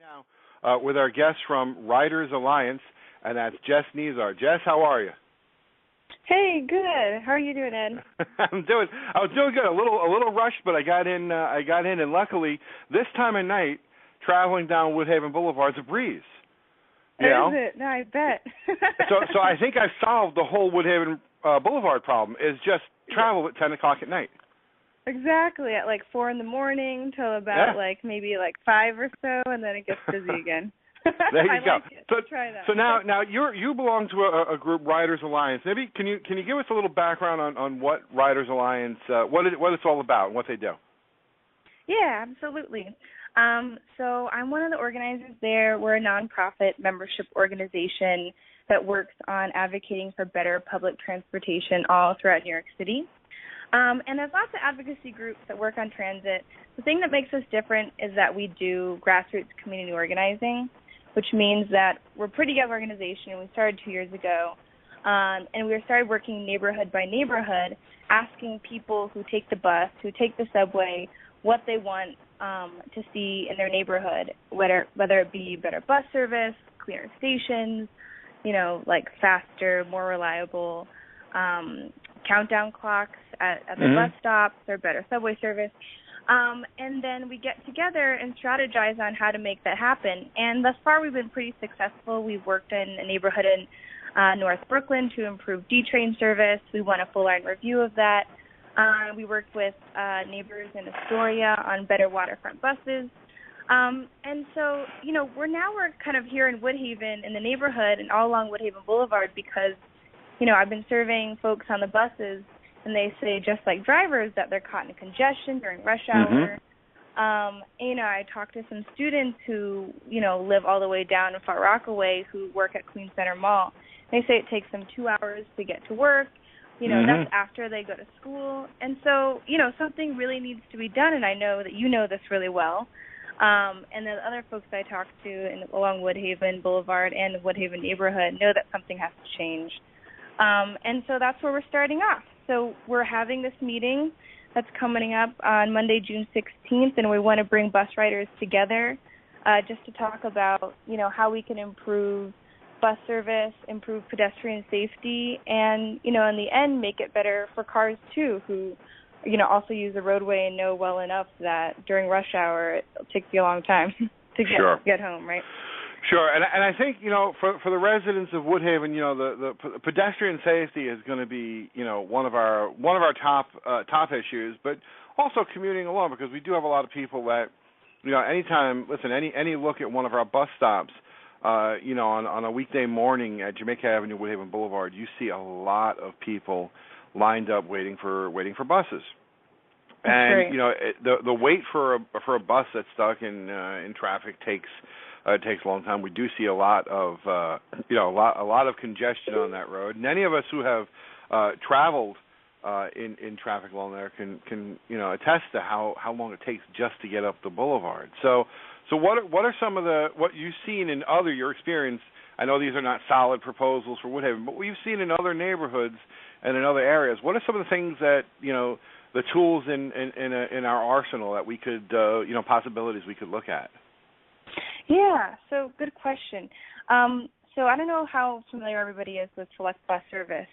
Now, with our guest from Riders Alliance, and that's Jess Nizar. Jess, how are you? Hey, good. How are you doing, Ed? I was doing good. A little rushed, but I got in, and luckily this time of night, traveling down Woodhaven Boulevard is a breeze. Is it? No, I bet. so I think I've solved the whole Woodhaven Boulevard problem. Is just travel at 10 o'clock at night. Exactly, at like 4 in the morning till about maybe 5 or so, and then it gets busy again. There you go. Like it. Try that. So now you belong to a group, Riders Alliance. Maybe can you give us a little background on what Riders Alliance, what it's all about, and what they do? Yeah, absolutely. So I'm one of the organizers there. We're a nonprofit membership organization that works on advocating for better public transportation all throughout New York City. And there's lots of advocacy groups that work on transit. The thing that makes us different is that we do grassroots community organizing, which means that we're a pretty young organization. We started 2 years ago, and we started working neighborhood by neighborhood, asking people who take the bus, who take the subway, what they want to see in their neighborhood, whether it be better bus service, cleaner stations, faster, more reliable countdown clocks at the bus stops, or better subway service. And then we get together and strategize on how to make that happen. And thus far, we've been pretty successful. We've worked in a neighborhood in North Brooklyn to improve D-train service. We won a full-line review of that. We worked with neighbors in Astoria on better waterfront buses. And so, we're kind of here in Woodhaven in the neighborhood and all along Woodhaven Boulevard because, I've been surveying folks on the buses, and they say, just like drivers, that they're caught in congestion during rush hour. I talked to some students who, live all the way down in Far Rockaway who work at Queens Center Mall. They say it takes them 2 hours to get to work. That's after they go to school. And so, something really needs to be done, and I know that you know this really well. And the other folks I talked to along Woodhaven Boulevard and the Woodhaven neighborhood know that something has to change. And so that's where we're starting off. So we're having this meeting that's coming up on Monday, June 16th, and we want to bring bus riders together just to talk about, how we can improve bus service, improve pedestrian safety, and, in the end, make it better for cars, too, who, also use the roadway and know well enough that during rush hour it takes you a long time to get home, right? Sure, and I think for the residents of Woodhaven, the pedestrian safety is going to be one of our top issues, but also commuting along, because we do have a lot of people that any look at one of our bus stops, on a weekday morning at Jamaica Avenue, Woodhaven Boulevard, you see a lot of people lined up waiting for buses. And the wait for a bus that's stuck in traffic takes a long time. We do see a lot of a lot of congestion on that road. And any of us who have traveled in traffic along there can attest to how long it takes just to get up the boulevard. So what are some of what you've seen in your experience? I know these are not solid proposals for Woodhaven, but what you've seen in other neighborhoods and in other areas. What are some of the things that the tools in our arsenal that we could possibilities we could look at? Yeah, so good question. So I don't know how familiar everybody is with select bus service.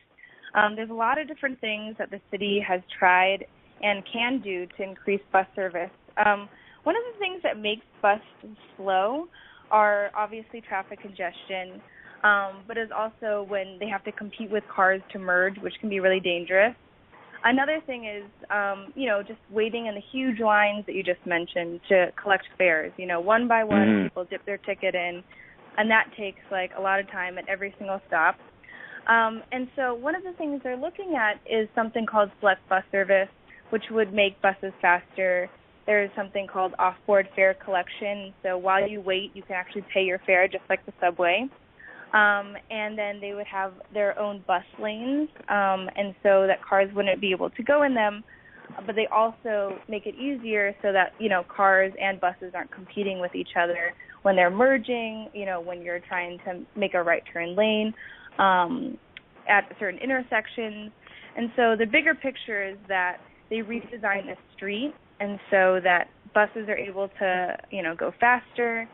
There's a lot of different things that the city has tried and can do to increase bus service. One of the things that makes buses slow are obviously traffic congestion, but is also when they have to compete with cars to merge, which can be really dangerous. Another thing is, just waiting in the huge lines that you just mentioned to collect fares. One by one, people dip their ticket in, and that takes a lot of time at every single stop. And so one of the things they're looking at is something called select bus service, which would make buses faster. There's something called off-board fare collection. So while you wait, you can actually pay your fare just like the subway. And then they would have their own bus lanes, and so that cars wouldn't be able to go in them, but they also make it easier so that, cars and buses aren't competing with each other when they're merging, when you're trying to make a right turn lane at certain intersections. And so the bigger picture is that they redesign the street, and so that buses are able to, go faster,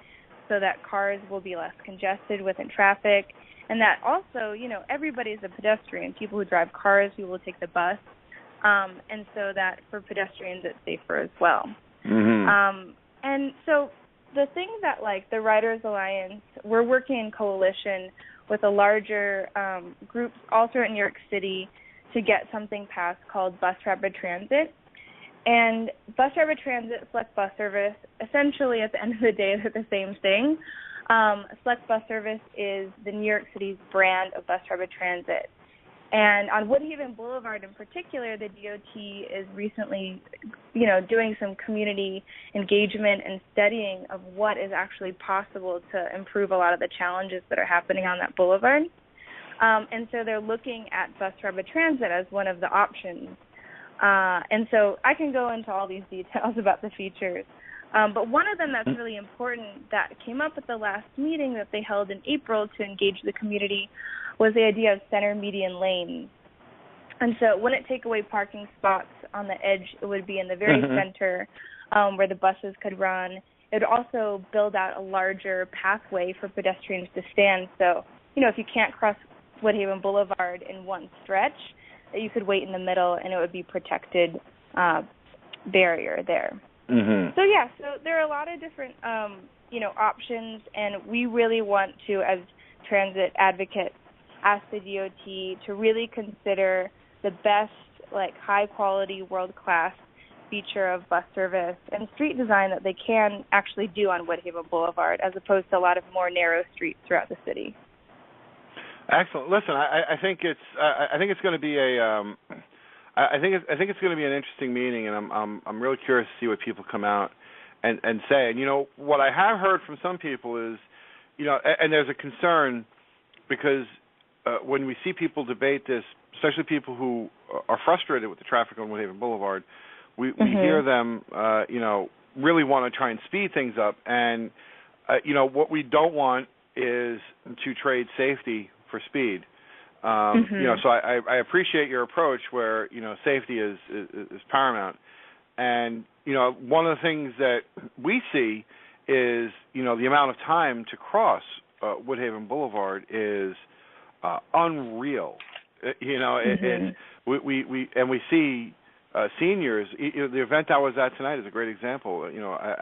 so that cars will be less congested within traffic, and that also, everybody's a pedestrian. People who drive cars, people who take the bus, and so that for pedestrians it's safer as well. Mm-hmm. And so the thing that, the Riders Alliance, we're working in coalition with a larger group all throughout New York City to get something passed called Bus Rapid Transit. And Bus Rapid Transit, Select Bus Service, essentially at the end of the day, they're the same thing. Select Bus Service is the New York City's brand of Bus Rapid Transit. And on Woodhaven Boulevard in particular, the DOT is recently, doing some community engagement and studying of what is actually possible to improve a lot of the challenges that are happening on that boulevard. And so they're looking at Bus Rapid Transit as one of the options. And so I can go into all these details about the features. But one of them that's really important that came up at the last meeting that they held in April to engage the community was the idea of center median lanes. And so it wouldn't take away parking spots on the edge. It would be in the very center where the buses could run. It would also build out a larger pathway for pedestrians to stand. So, if you can't cross Woodhaven Boulevard in one stretch, that you could wait in the middle and it would be protected barrier there. Mm-hmm. So there are a lot of different, options, and we really want to, as transit advocates, ask the DOT to really consider the best, high-quality, world-class feature of bus service and street design that they can actually do on Woodhaven Boulevard, as opposed to a lot of more narrow streets throughout the city. Excellent. Listen, I think it's going to be I think it's going to be an interesting meeting, and I'm really curious to see what people come out and say. And what I have heard from some people is, and there's a concern because when we see people debate this, especially people who are frustrated with the traffic on Woodhaven Boulevard, we hear them, really want to try and speed things up. And what we don't want is to trade safety for speed. So I appreciate your approach where, safety is paramount. And, one of the things that we see is, the amount of time to cross Woodhaven Boulevard is unreal. We see seniors. The event I was at tonight is a great example.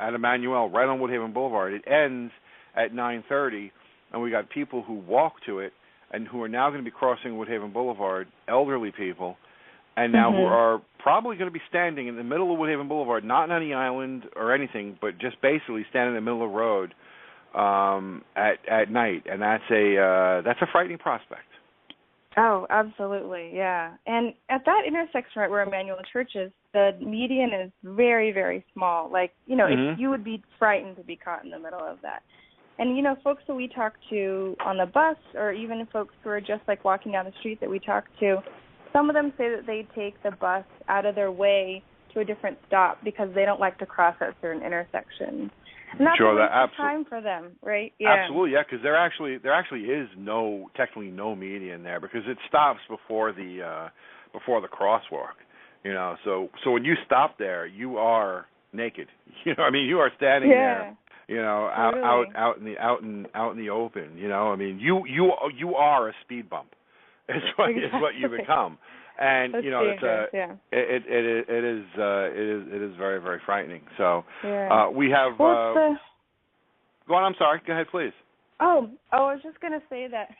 At Emanuel, right on Woodhaven Boulevard, it ends at 9:30, and we got people who walk to it and who are now going to be crossing Woodhaven Boulevard, elderly people, and now who are probably going to be standing in the middle of Woodhaven Boulevard, not on any island or anything, but just basically standing in the middle of the road at night, and that's a frightening prospect. Oh, absolutely, yeah. And at that intersection right where Emanuel Church is, the median is very, very small. If you would be frightened to be caught in the middle of that. And, folks that we talk to on the bus, or even folks who are just, walking down the street that we talk to, some of them say that they take the bus out of their way to a different stop because they don't like to cross at certain intersections. And that's a waste of time for them, right? Yeah. Absolutely, yeah, because there actually is technically no median there because it stops before the crosswalk. So when you stop there, you are naked. You are standing there. Out in the open. You are a speed bump. It's what you become. And That's it is very, very frightening. So we have. Go on. I'm sorry. Go ahead, please. Oh, I was just going to say that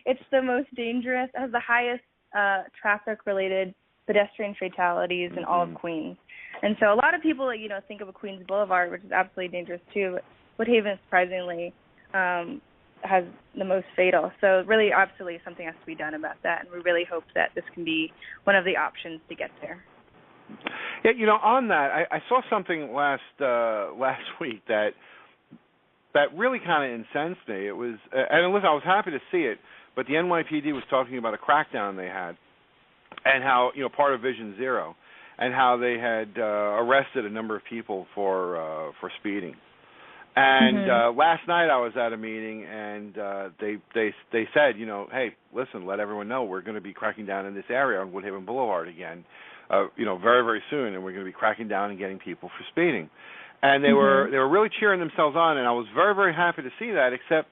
it's the most dangerous, has the highest traffic-related pedestrian fatalities in all of Queens. And so a lot of people, think of a Queens Boulevard, which is absolutely dangerous too, but Woodhaven, surprisingly, has the most fatal. So really, absolutely, something has to be done about that, and we really hope that this can be one of the options to get there. Yeah, on that, I saw something last week that really kind of incensed me. It was, and listen, I was happy to see it, but the NYPD was talking about a crackdown they had, and how part of Vision Zero, and how they had arrested a number of people for speeding. And last night I was at a meeting, and they said, hey, listen, let everyone know we're going to be cracking down in this area on Woodhaven Boulevard again, very, very soon, and we're going to be cracking down and getting people for speeding. and they were really cheering themselves on, and I was very, very happy to see that. Except,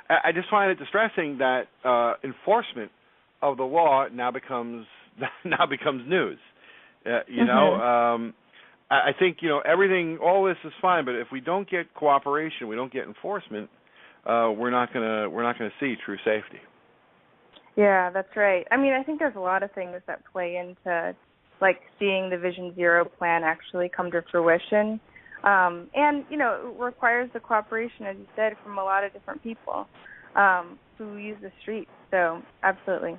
I just find it distressing that enforcement of the law now becomes news. You know, I think everything, all this is fine, but if we don't get cooperation, we don't get enforcement, we're not gonna see true safety. Yeah, that's right. I mean, I think there's a lot of things that play into like seeing the Vision Zero plan actually come to fruition. And, it requires the cooperation, as you said, from a lot of different people who use the streets. So, absolutely.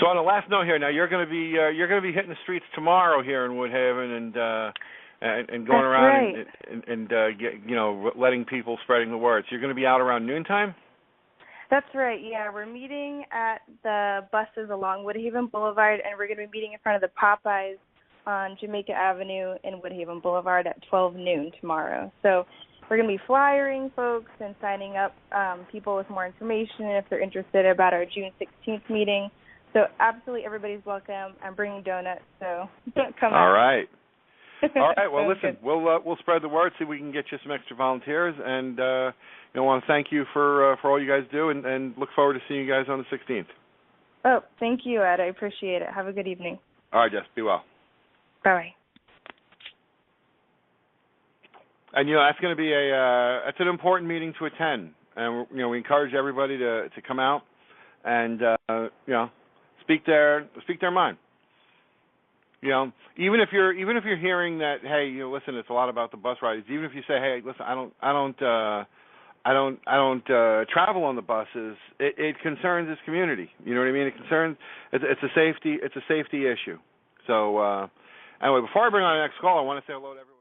So, on the last note here, now you're going to be hitting the streets tomorrow here in Woodhaven and going around and letting people, spreading the word. So you're going to be out around noontime? That's right, yeah. We're meeting at the buses along Woodhaven Boulevard, and we're going to be meeting in front of the Popeyes on Jamaica Avenue in Woodhaven Boulevard at 12 noon tomorrow. So we're going to be flyering folks and signing up people with more information if they're interested about our June 16th meeting. So absolutely everybody's welcome. I'm bringing donuts, so come All out. right. All right. Well, listen, Good. we'll spread the word, see if we can get you some extra volunteers, and I want to thank you for all you guys do, and look forward to seeing you guys on the 16th. Oh, thank you, Ed. I appreciate it. Have a good evening. All right, Jess. Be well. Bye. And that's going to be that's an important meeting to attend, and we encourage everybody to come out and speak their mind. Even if you're hearing that, hey, listen, it's a lot about the bus rides. Even if you say, hey, listen, I don't travel on the buses. It concerns this community. You know what I mean? It's a safety issue. So anyway, before I bring on the next call, I want to say hello to everyone.